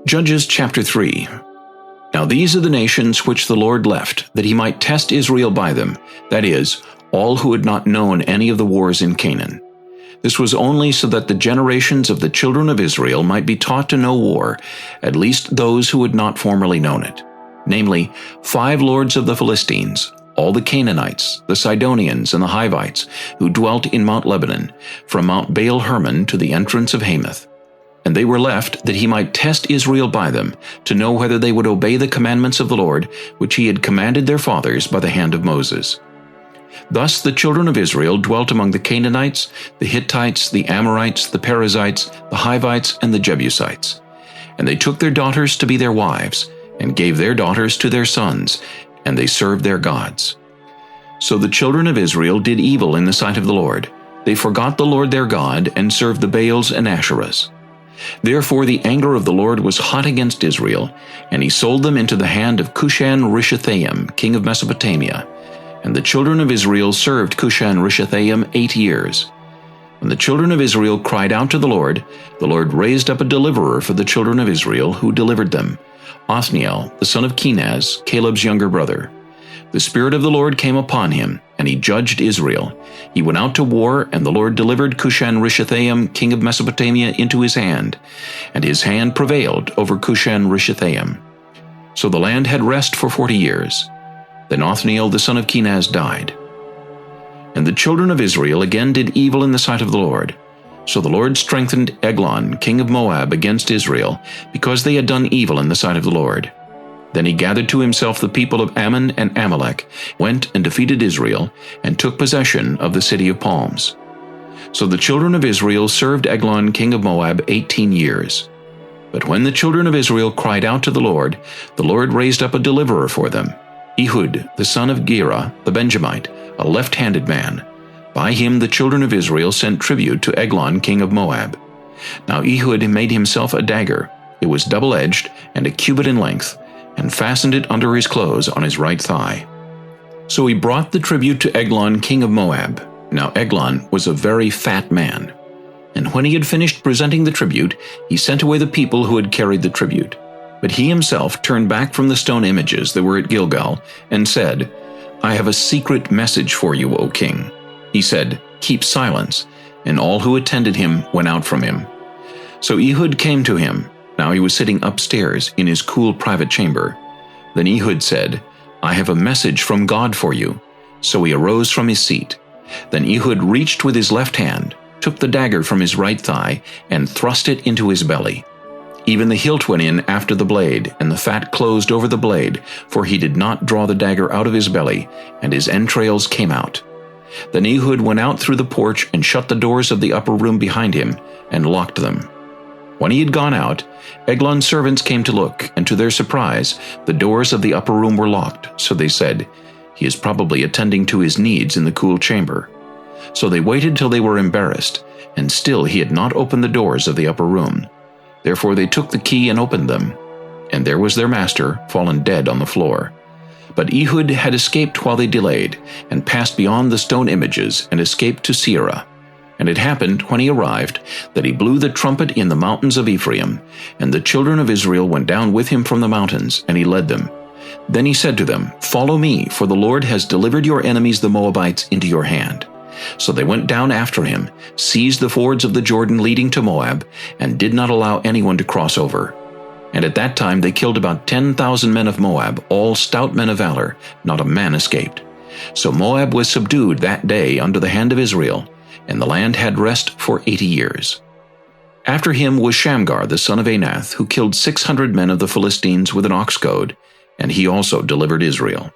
Judges chapter 3. Now these are the nations which the Lord left, that he might test Israel by them, that is, all who had not known any of the wars in Canaan. This was only so that the generations of the children of Israel might be taught to know war, at least those who had not formerly known it. Namely, 5 lords of the Philistines, all the Canaanites, the Sidonians, and the Hivites, who dwelt in Mount Lebanon, from Mount Baal-Hermon to the entrance of Hamath. And they were left, that he might test Israel by them, to know whether they would obey the commandments of the Lord, which he had commanded their fathers by the hand of Moses. Thus the children of Israel dwelt among the Canaanites, the Hittites, the Amorites, the Perizzites, the Hivites, and the Jebusites. And they took their daughters to be their wives, and gave their daughters to their sons, and they served their gods. So the children of Israel did evil in the sight of the Lord. They forgot the Lord their God, and served the Baals and Asherahs. Therefore the anger of the Lord was hot against Israel, and he sold them into the hand of Cushan-Rishathaim, king of Mesopotamia. And the children of Israel served Cushan-Rishathaim 8 years. When the children of Israel cried out to the Lord raised up a deliverer for the children of Israel, who delivered them, Othniel, the son of Kenaz, Caleb's younger brother. The Spirit of the Lord came upon him, and he judged Israel. He went out to war, and the Lord delivered Cushan-Rishathaim, king of Mesopotamia, into his hand, and his hand prevailed over Cushan-Rishathaim. So the land had rest for 40 years. Then Othniel the son of Kenaz died. And the children of Israel again did evil in the sight of the Lord. So the Lord strengthened Eglon, king of Moab, against Israel, because they had done evil in the sight of the Lord. Then he gathered to himself the people of Ammon and Amalek, went and defeated Israel, and took possession of the city of palms. So the children of Israel served Eglon king of Moab 18 years. But when the children of Israel cried out to the Lord raised up a deliverer for them, Ehud the son of Gera, the Benjamite, a left-handed man. By him the children of Israel sent tribute to Eglon king of Moab. Now Ehud made himself a dagger. It was double-edged and a cubit in length, and fastened it under his clothes on his right thigh. So he brought the tribute to Eglon king of Moab. Now Eglon was a very fat man. And when he had finished presenting the tribute, he sent away the people who had carried the tribute. But he himself turned back from the stone images that were at Gilgal, and said, I have a secret message for you, O king. He said, Keep silence. And all who attended him went out from him. So Ehud came to him. Now he was sitting upstairs in his cool private chamber. Then Ehud said, I have a message from God for you. So he arose from his seat. Then Ehud reached with his left hand, took the dagger from his right thigh, and thrust it into his belly. Even the hilt went in after the blade, and the fat closed over the blade, for he did not draw the dagger out of his belly, and his entrails came out. Then Ehud went out through the porch and shut the doors of the upper room behind him, and locked them. When he had gone out, Eglon's servants came to look, and to their surprise, the doors of the upper room were locked. So they said, He is probably attending to his needs in the cool chamber. So they waited till they were embarrassed, and still he had not opened the doors of the upper room. Therefore they took the key and opened them, and there was their master, fallen dead on the floor. But Ehud had escaped while they delayed, and passed beyond the stone images, and escaped to Seirah. And it happened, when he arrived, that he blew the trumpet in the mountains of Ephraim, and the children of Israel went down with him from the mountains, and he led them. Then he said to them, Follow me, for the Lord has delivered your enemies the Moabites into your hand. So they went down after him, seized the fords of the Jordan leading to Moab, and did not allow anyone to cross over. And at that time they killed about 10,000 men of Moab, all stout men of valor. Not a man escaped. So Moab was subdued that day under the hand of Israel, and the land had rest for 80 years. After him was Shamgar the son of Anath, who killed 600 men of the Philistines with an ox goad, and he also delivered Israel.